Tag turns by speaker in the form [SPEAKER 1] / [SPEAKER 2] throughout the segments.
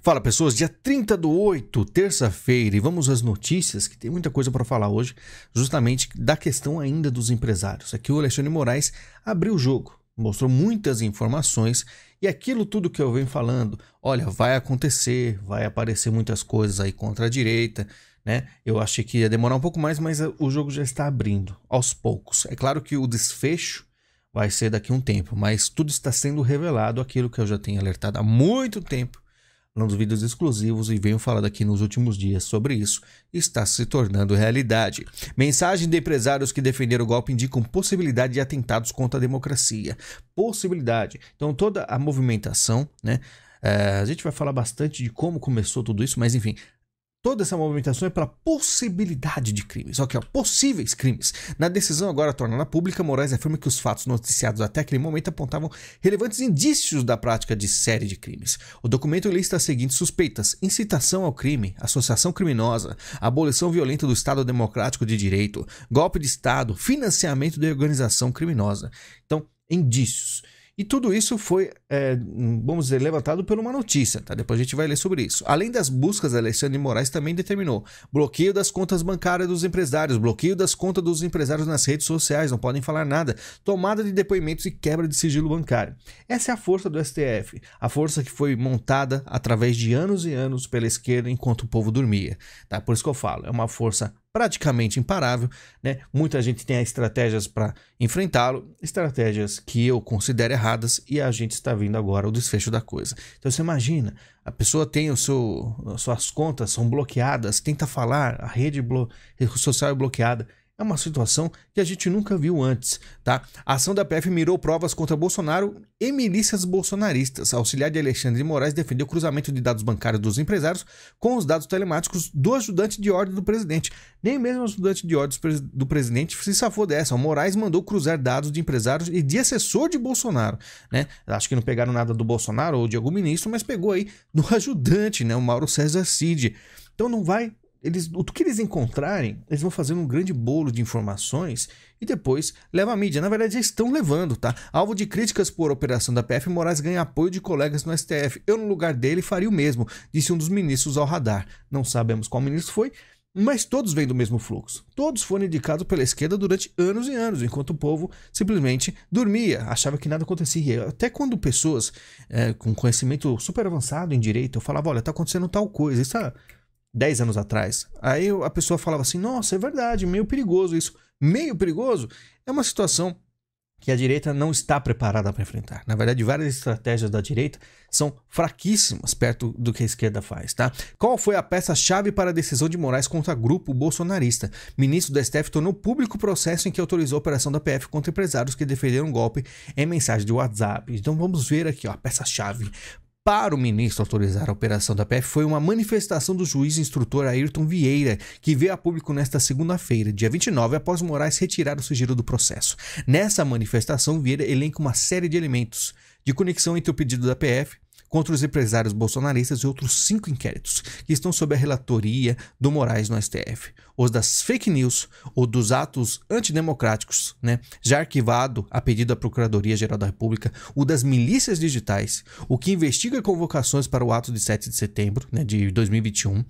[SPEAKER 1] Fala pessoas, dia 30/8, terça-feira, e vamos às notícias, que tem muita coisa para falar hoje, justamente da questão ainda dos empresários. Aqui o Alexandre de Moraes abriu o jogo, mostrou muitas informações e aquilo tudo que eu venho falando, olha, vai acontecer, vai aparecer muitas coisas aí contra a direita, né? Eu achei que ia demorar um pouco mais, mas o jogo já está abrindo, aos poucos. É claro que o desfecho vai ser daqui a um tempo, mas tudo está sendo revelado, aquilo que eu já tenho alertado há muito tempo, nos vídeos exclusivos, e venho falando aqui nos últimos dias sobre isso, está se tornando realidade. Mensagem de empresários que defenderam o golpe indicam possibilidade de atentados contra a democracia. Possibilidade. Então toda a movimentação, né? A gente vai falar bastante de como começou tudo isso, mas enfim, toda essa movimentação é pela possibilidade de crimes, ok, possíveis crimes. Na decisão agora tornada pública, Moraes afirma que os fatos noticiados até aquele momento apontavam relevantes indícios da prática de série de crimes. O documento lista as seguintes suspeitas: incitação ao crime, associação criminosa, abolição violenta do Estado Democrático de Direito, golpe de Estado, financiamento de organização criminosa. Então, indícios. E tudo isso foi, vamos dizer, levantado por uma notícia, tá? Depois a gente vai ler sobre isso. Além das buscas, Alexandre de Moraes também determinou bloqueio das contas bancárias dos empresários, bloqueio das contas dos empresários nas redes sociais, não podem falar nada, tomada de depoimentos e quebra de sigilo bancário. Essa é a força do STF, a força que foi montada através de anos e anos pela esquerda enquanto o povo dormia, tá? Por isso que eu falo, é uma força praticamente imparável, né? Muita gente tem estratégias para enfrentá-lo, estratégias que eu considero erradas, e a gente está vendo agora o desfecho da coisa. Então você imagina, a pessoa tem suas contas são bloqueadas, tenta falar, a rede social é bloqueada. É uma situação que a gente nunca viu antes, tá? A ação da PF mirou provas contra Bolsonaro e milícias bolsonaristas. A auxiliar de Alexandre de Moraes defendeu o cruzamento de dados bancários dos empresários com os dados telemáticos do ajudante de ordem do presidente. Nem mesmo o ajudante de ordem do presidente se safou dessa. O Moraes mandou cruzar dados de empresários e de assessor de Bolsonaro, né? Acho que não pegaram nada do Bolsonaro ou de algum ministro, mas pegou aí do ajudante, né? O Mauro César Cid. Então não vai... o que eles encontrarem, eles vão fazer um grande bolo de informações e depois leva a mídia. Na verdade, já estão levando, tá? Alvo de críticas por operação da PF, Moraes ganha apoio de colegas no STF. Eu, no lugar dele, faria o mesmo, disse um dos ministros ao Radar. Não sabemos qual ministro foi, mas todos vêm do mesmo fluxo. Todos foram indicados pela esquerda durante anos e anos, enquanto o povo simplesmente dormia, achava que nada acontecia. Até quando pessoas com conhecimento super avançado em direito, eu falava, olha, tá acontecendo tal coisa, isso 10 anos atrás. Aí a pessoa falava assim, nossa, é verdade, meio perigoso isso. Meio perigoso é uma situação que a direita não está preparada para enfrentar. Na verdade, várias estratégias da direita são fraquíssimas perto do que a esquerda faz, tá? Qual foi a peça-chave para a decisão de Moraes contra grupo bolsonarista? Ministro do STF tornou público o processo em que autorizou a operação da PF contra empresários que defenderam um golpe em mensagem de WhatsApp. Então vamos ver aqui, ó, a peça-chave. Para o ministro autorizar a operação da PF foi uma manifestação do juiz instrutor Ayrton Vieira, que veio a público nesta segunda-feira, dia 29, após Moraes retirar o sigilo do processo. Nessa manifestação, Vieira elenca uma série de elementos de conexão entre o pedido da PF contra os empresários bolsonaristas e outros 5 inquéritos que estão sob a relatoria do Moraes no STF. Os das fake news ou dos atos antidemocráticos, né, já arquivado a pedido da Procuradoria-Geral da República, o das milícias digitais, o que investiga convocações para o ato de 7 de setembro, né, de 2021,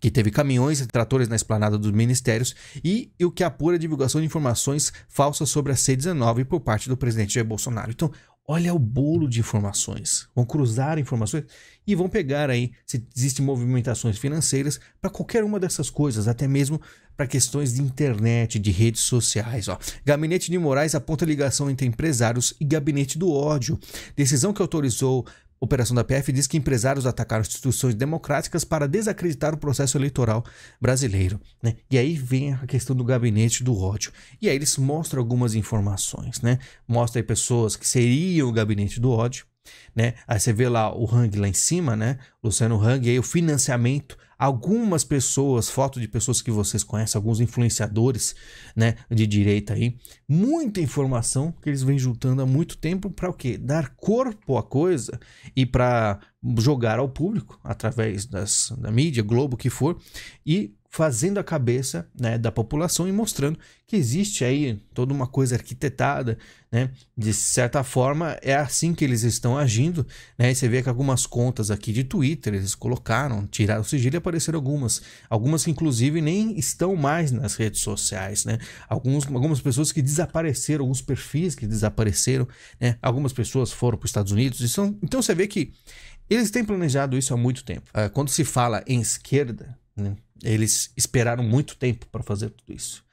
[SPEAKER 1] que teve caminhões e tratores na esplanada dos ministérios, e o que apura a divulgação de informações falsas sobre a C-19 por parte do presidente Jair Bolsonaro. Então, olha o bolo de informações. Vão cruzar informações e vão pegar aí se existem movimentações financeiras para qualquer uma dessas coisas, até mesmo para questões de internet, de redes sociais. Ó. Gabinete de Moraes aponta ligação entre empresários e gabinete do ódio. Decisão que autorizou a operação da PF diz que empresários atacaram instituições democráticas para desacreditar o processo eleitoral brasileiro, né? E aí vem a questão do gabinete do ódio. E aí eles mostram algumas informações, né? Mostra aí pessoas que seriam o gabinete do ódio, né? Aí você vê lá o Hang lá em cima, né? Luciano Hang, e aí o financiamento, algumas pessoas, foto de pessoas que vocês conhecem, alguns influenciadores, né, de direita aí, muita informação que eles vêm juntando há muito tempo para o quê? Dar corpo à coisa e para jogar ao público através da mídia, Globo, que for, e fazendo a cabeça, né, da população e mostrando que existe aí toda uma coisa arquitetada, né? De certa forma é assim que eles estão agindo, né? E você vê que algumas contas aqui de Twitter eles colocaram, tiraram o sigilo e apareceram algumas que inclusive nem estão mais nas redes sociais, né? Algumas pessoas que desapareceram, alguns perfis que desapareceram, né? Algumas pessoas foram para os Estados Unidos. Então você vê que eles têm planejado isso há muito tempo. Quando se fala em esquerda, né, eles esperaram muito tempo para fazer tudo isso.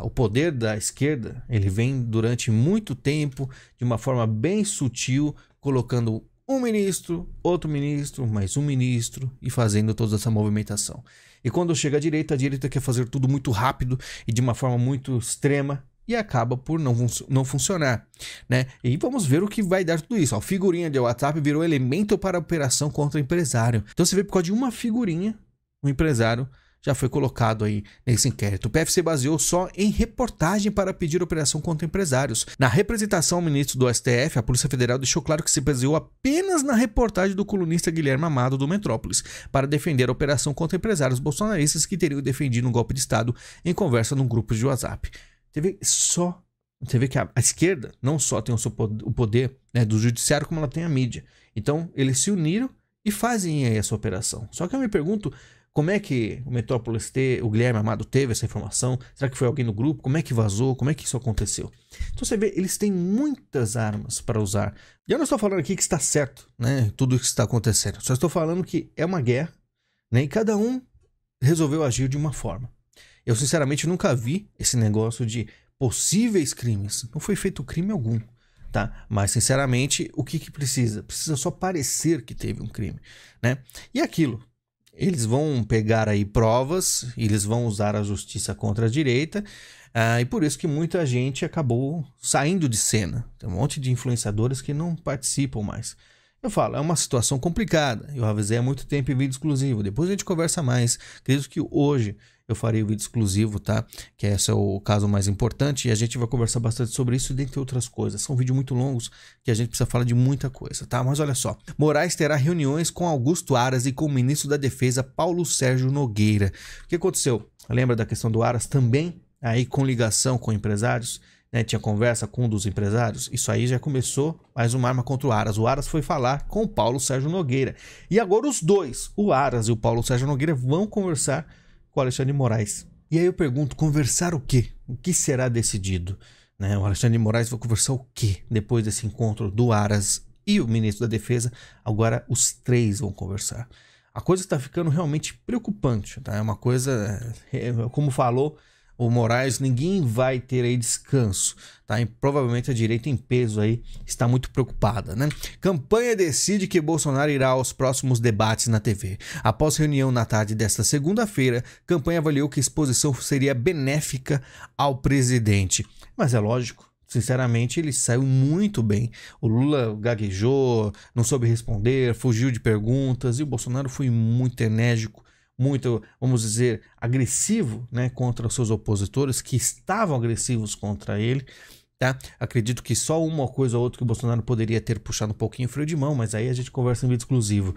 [SPEAKER 1] O poder da esquerda ele vem durante muito tempo de uma forma bem sutil, colocando um ministro, outro ministro, mais um ministro e fazendo toda essa movimentação. E quando chega a direita quer fazer tudo muito rápido e de uma forma muito extrema e acaba por não funcionar, né? E vamos ver o que vai dar tudo isso. A figurinha de WhatsApp virou elemento para a operação contra empresário. Então você vê por causa de uma figurinha, o empresário já foi colocado aí nesse inquérito. O PF se baseou só em reportagem para pedir operação contra empresários. Na representação ao ministro do STF, a Polícia Federal deixou claro que se baseou apenas na reportagem do colunista Guilherme Amado do Metrópolis para defender a operação contra empresários bolsonaristas que teriam defendido um golpe de Estado em conversa num grupo de WhatsApp. Você vê que a esquerda não só tem o poder, né, do judiciário, como ela tem a mídia. Então, eles se uniram e fazem aí essa operação. Só que eu me pergunto, como é que o Metrópolis o Guilherme Amado teve essa informação? Será que foi alguém no grupo? Como é que vazou? Como é que isso aconteceu? Então você vê, eles têm muitas armas para usar. E eu não estou falando aqui que está certo, né, tudo isso que está acontecendo. Só estou falando que é uma guerra, né, e cada um resolveu agir de uma forma. Eu sinceramente nunca vi esse negócio de possíveis crimes. Não foi feito crime algum, tá? Mas sinceramente, o que precisa? Precisa só parecer que teve um crime, né? E aquilo, eles vão pegar aí provas, eles vão usar a justiça contra a direita, e por isso que muita gente acabou saindo de cena. Tem um monte de influenciadores que não participam mais. Eu falo, é uma situação complicada. Eu avisei há muito tempo em vídeo exclusivo. Depois a gente conversa mais. Acredito que hoje eu farei o vídeo exclusivo, tá? Que esse é o caso mais importante e a gente vai conversar bastante sobre isso, dentre outras coisas. São vídeos muito longos que a gente precisa falar de muita coisa, tá? Mas olha só. Moraes terá reuniões com Augusto Aras e com o ministro da Defesa, Paulo Sérgio Nogueira. O que aconteceu? Lembra da questão do Aras também? Aí com ligação com empresários? Né, tinha conversa com um dos empresários, isso aí já começou mais uma arma contra o Aras. O Aras foi falar com o Paulo Sérgio Nogueira. E agora os dois, o Aras e o Paulo Sérgio Nogueira, vão conversar com o Alexandre de Moraes. E aí eu pergunto, conversar o quê? O que será decidido? Né, o Alexandre de Moraes vai conversar o quê depois desse encontro do Aras e o ministro da Defesa? Agora os três vão conversar. A coisa está ficando realmente preocupante, tá? É uma coisa, como falou o Moraes, ninguém vai ter aí descanso, tá? E provavelmente a direita em peso aí está muito preocupada, né? Campanha decide que Bolsonaro irá aos próximos debates na TV. Após reunião na tarde desta segunda-feira, campanha avaliou que a exposição seria benéfica ao presidente. Mas é lógico, sinceramente, ele saiu muito bem. O Lula gaguejou, não soube responder, fugiu de perguntas e o Bolsonaro foi muito enérgico, muito, vamos dizer, agressivo, né, contra os seus opositores que estavam agressivos contra ele, tá? Acredito que só uma coisa ou outra que o Bolsonaro poderia ter puxado um pouquinho o freio de mão, mas aí a gente conversa em vídeo exclusivo.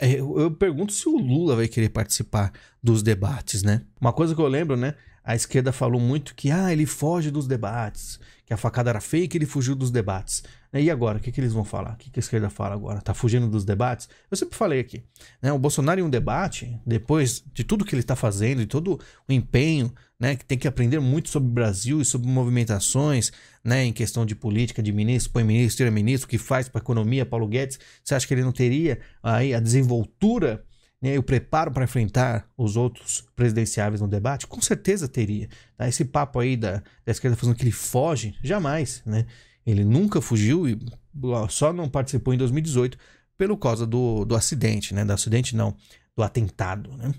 [SPEAKER 1] Eu pergunto se o Lula vai querer participar dos debates, né? Uma coisa que eu lembro, né? A esquerda falou muito que ele foge dos debates, que a facada era fake e ele fugiu dos debates. E agora, o que eles vão falar? O que a esquerda fala agora? Tá fugindo dos debates? Eu sempre falei aqui, né? O Bolsonaro em um debate, depois de tudo que ele está fazendo, de todo o empenho, né? Que tem que aprender muito sobre o Brasil e sobre movimentações, né? Em questão de política, de ministro, põe ministro, tira ministro, o que faz para a economia, Paulo Guedes. Você acha que ele não teria aí a desenvoltura, né, e o preparo para enfrentar os outros presidenciáveis no debate? Com certeza teria. Tá? Esse papo aí da esquerda falando que ele foge, jamais, né? Ele nunca fugiu e só não participou em 2018 pelo causa do acidente, né? Do acidente não, do atentado, né?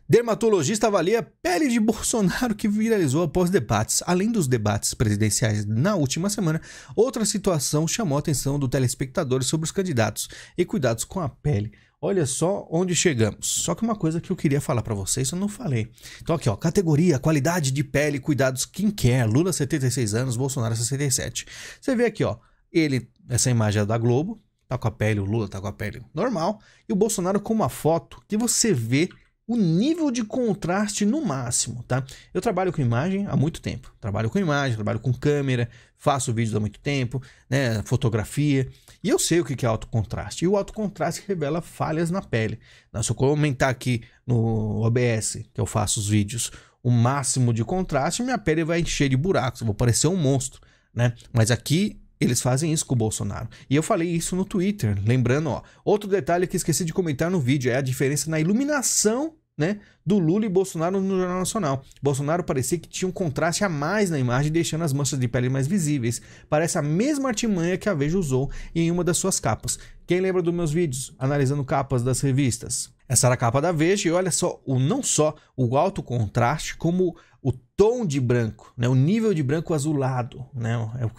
[SPEAKER 1] Dermatologista avalia a pele de Bolsonaro que viralizou após debates. Além dos debates presidenciais na última semana, outra situação chamou a atenção do telespectador sobre os candidatos e cuidados com a pele. Olha só onde chegamos. Só que uma coisa que eu queria falar para vocês, eu não falei. Então aqui, ó, categoria, qualidade de pele, cuidados skincare, Lula 76 anos, Bolsonaro 67. Você vê aqui, ó, essa imagem é da Globo, tá com a pele, o Lula tá com a pele normal, e o Bolsonaro com uma foto que você vê o nível de contraste no máximo, tá? Eu trabalho com imagem há muito tempo. Trabalho com imagem, trabalho com câmera, faço vídeos há muito tempo, né? Fotografia. E eu sei o que é alto contraste. E o alto contraste revela falhas na pele. Se eu comentar aqui no OBS, que eu faço os vídeos, o máximo de contraste, minha pele vai encher de buracos. Eu vou parecer um monstro, né? Mas aqui eles fazem isso com o Bolsonaro. E eu falei isso no Twitter. Lembrando, ó, outro detalhe que esqueci de comentar no vídeo é a diferença na iluminação, né, do Lula e Bolsonaro no Jornal Nacional. Bolsonaro parecia que tinha um contraste a mais na imagem, deixando as manchas de pele mais visíveis. Parece a mesma artimanha que a Veja usou em uma das suas capas. Quem lembra dos meus vídeos analisando capas das revistas? Essa era a capa da Veja e olha só, não só o alto contraste, como o tom de branco, né, o nível de branco azulado, né,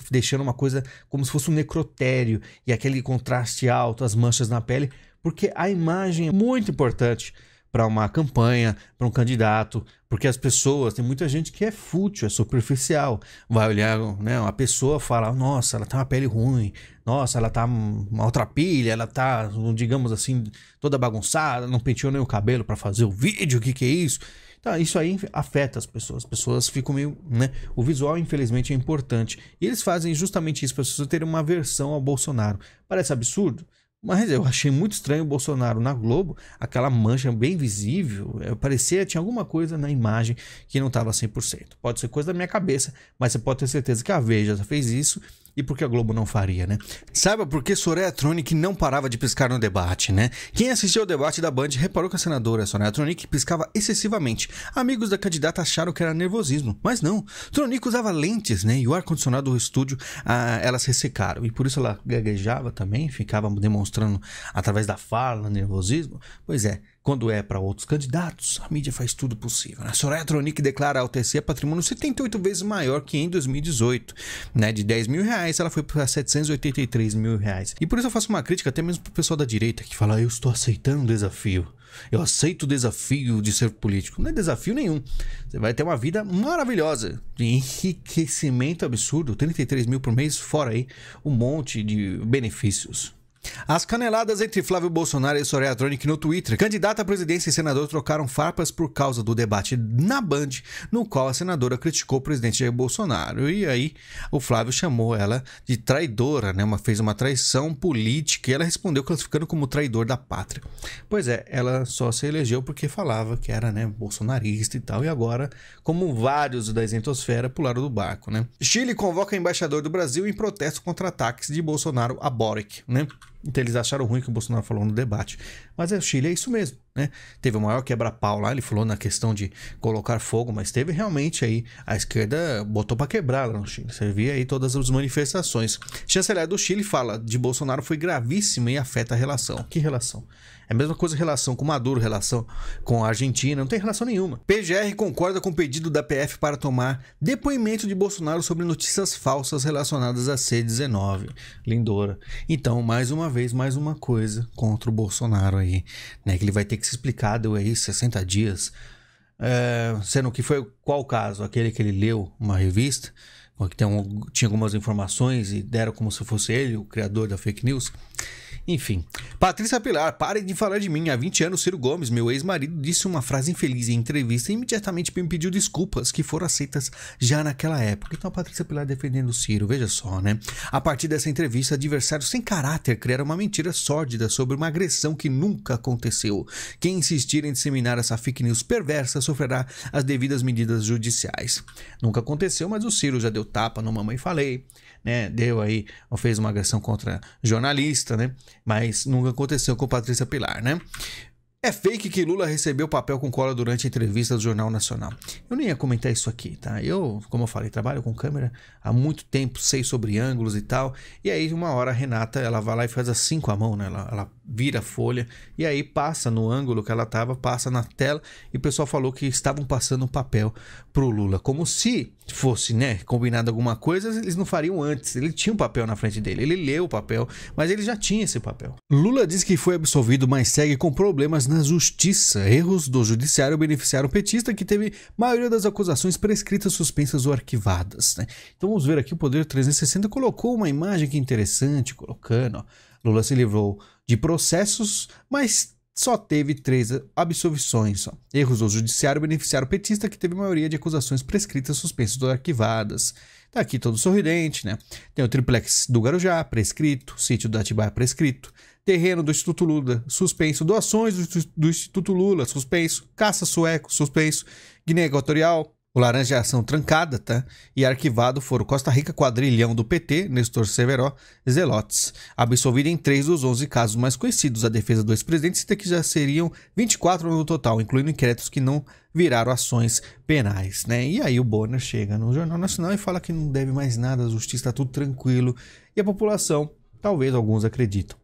[SPEAKER 1] deixando uma coisa como se fosse um necrotério e aquele contraste alto, as manchas na pele, porque a imagem é muito importante para uma campanha, para um candidato, porque as pessoas, tem muita gente que é fútil, é superficial, vai olhar, né, uma pessoa fala, nossa, ela tem uma pele ruim, nossa, ela tá maltrapilha, ela tá, digamos assim, toda bagunçada, não penteou nem o cabelo para fazer o vídeo, o que é isso? Então, isso aí afeta as pessoas ficam meio, né, o visual infelizmente é importante, e eles fazem justamente isso para as pessoas terem uma aversão ao Bolsonaro. Parece absurdo? Mas eu achei muito estranho o Bolsonaro na Globo, aquela mancha bem visível, parecia, tinha alguma coisa na imagem que não estava 100%. Pode ser coisa da minha cabeça, mas você pode ter certeza que a Veja já fez isso e porque a Globo não faria, né? Saiba por que Soraya Tronic não parava de piscar no debate, né? Quem assistiu ao debate da Band reparou que a senadora Soraya Tronic piscava excessivamente. Amigos da candidata acharam que era nervosismo, mas não. Tronic usava lentes, né? E o ar-condicionado do estúdio, elas ressecaram. E por isso ela gaguejava também, ficava demonstrando através da fala nervosismo. Pois é. Quando é para outros candidatos, a mídia faz tudo possível. A Soraya Tronic declara ao TSE patrimônio 78 vezes maior que em 2018. Né? De 10 mil reais, ela foi para 783 mil reais. E por isso eu faço uma crítica até mesmo para o pessoal da direita, que fala, eu estou aceitando o desafio. Eu aceito o desafio de ser político. Não é desafio nenhum. Você vai ter uma vida maravilhosa, de enriquecimento absurdo, 33 mil por mês, fora aí um monte de benefícios. As caneladas entre Flávio Bolsonaro e Soraya Tronic no Twitter. Candidata à presidência e senador trocaram farpas por causa do debate na Band, no qual a senadora criticou o presidente Jair Bolsonaro. E aí o Flávio chamou ela de traidora, né? Fez uma traição política e ela respondeu classificando como traidor da pátria. Pois é, ela só se elegeu porque falava que era, né, bolsonarista e tal. E agora, como vários da isentosfera, pularam do barco, né? Chile convoca embaixador do Brasil em protesto contra ataques de Bolsonaro a Boric, né? Então eles acharam ruim o que o Bolsonaro falou no debate. Mas o Chile é isso mesmo, né? Teve o maior quebra-pau lá, ele falou na questão de colocar fogo, mas teve realmente aí, a esquerda botou para quebrar lá no Chile. Você via aí todas as manifestações. Chanceler do Chile fala de Bolsonaro foi gravíssima e afeta a relação. Que relação? É a mesma coisa relação com Maduro, relação com a Argentina, não tem relação nenhuma. PGR concorda com o pedido da PF para tomar depoimento de Bolsonaro sobre notícias falsas relacionadas a C-19. Lindora. Então, mais uma vez, mais uma coisa contra o Bolsonaro aí, né? Que ele vai ter que se explicar, deu aí 60 dias. Sendo que foi qual caso? Aquele que ele leu uma revista, que tinha algumas informações e deram como se fosse ele, o criador da fake news. Enfim, Patrícia Pilar, pare de falar de mim. Há 20 anos, Ciro Gomes, meu ex-marido, disse uma frase infeliz em entrevista e imediatamente me pediu desculpas que foram aceitas já naquela época. Então a Patrícia Pilar defendendo o Ciro, veja só, né? A partir dessa entrevista, adversários sem caráter criaram uma mentira sórdida sobre uma agressão que nunca aconteceu. Quem insistir em disseminar essa fake news perversa sofrerá as devidas medidas judiciais. Nunca aconteceu, mas o Ciro já deu tapa no Mamãe Falei, né? Deu aí, fez uma agressão contra jornalista, né? Mas nunca aconteceu com Patrícia Pilar, né? É fake que Lula recebeu papel com cola durante a entrevista do Jornal Nacional. Eu nem ia comentar isso aqui, tá? Eu, como eu falei, trabalho com câmera há muito tempo, sei sobre ângulos e tal. E aí, uma hora a Renata, ela vai lá e faz assim com a mão, né? Ela vira a folha e aí passa no ângulo que ela tava, passa na tela e o pessoal falou que estavam passando um papel pro Lula. Como se fosse, né, combinado alguma coisa, eles não fariam antes. Ele tinha um papel na frente dele, ele leu o papel, mas ele já tinha esse papel. Lula diz que foi absolvido, mas segue com problemas na justiça. Erros do judiciário beneficiaram o petista, que teve maioria das acusações prescritas, suspensas ou arquivadas, né? Então vamos ver aqui, o Poder 360 colocou uma imagem que interessante, colocando, ó, Lula se livrou de processos, mas só teve 3 absolvições. Só. Erros do judiciário beneficiaram o petista, que teve a maioria de acusações prescritas, suspensas ou arquivadas. Tá aqui todo sorridente, né? Tem o triplex do Guarujá, prescrito. Sítio do Atibaia, prescrito. Terreno do Instituto Lula, suspenso. Doações do Instituto Lula, suspenso. Caça Sueco, suspenso. Guiné Equatorial, o Laranja Ação trancada, tá? E arquivado foram Costa Rica, Quadrilhão do PT, Nestor Severo, Zelotes. Absolvido em 3 dos 11 casos mais conhecidos. A defesa do ex-presidente cita que já seriam 24 no total, incluindo inquéritos que não viraram ações penais, né? E aí o Bonner chega no Jornal Nacional e fala que não deve mais nada, a justiça está tudo tranquilo. E a população, talvez alguns acreditam.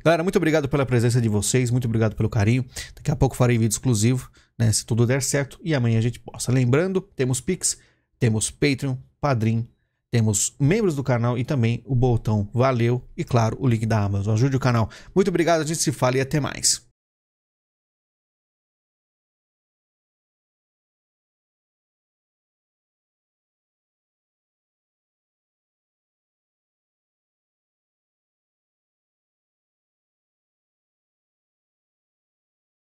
[SPEAKER 1] Galera, muito obrigado pela presença de vocês, muito obrigado pelo carinho. Daqui a pouco farei vídeo exclusivo, né, se tudo der certo, e amanhã a gente posta. Lembrando, temos Pix, temos Patreon, Padrim, temos membros do canal e também o botão valeu e, claro, o link da Amazon. Ajude o canal. Muito obrigado, a gente se fala e até mais.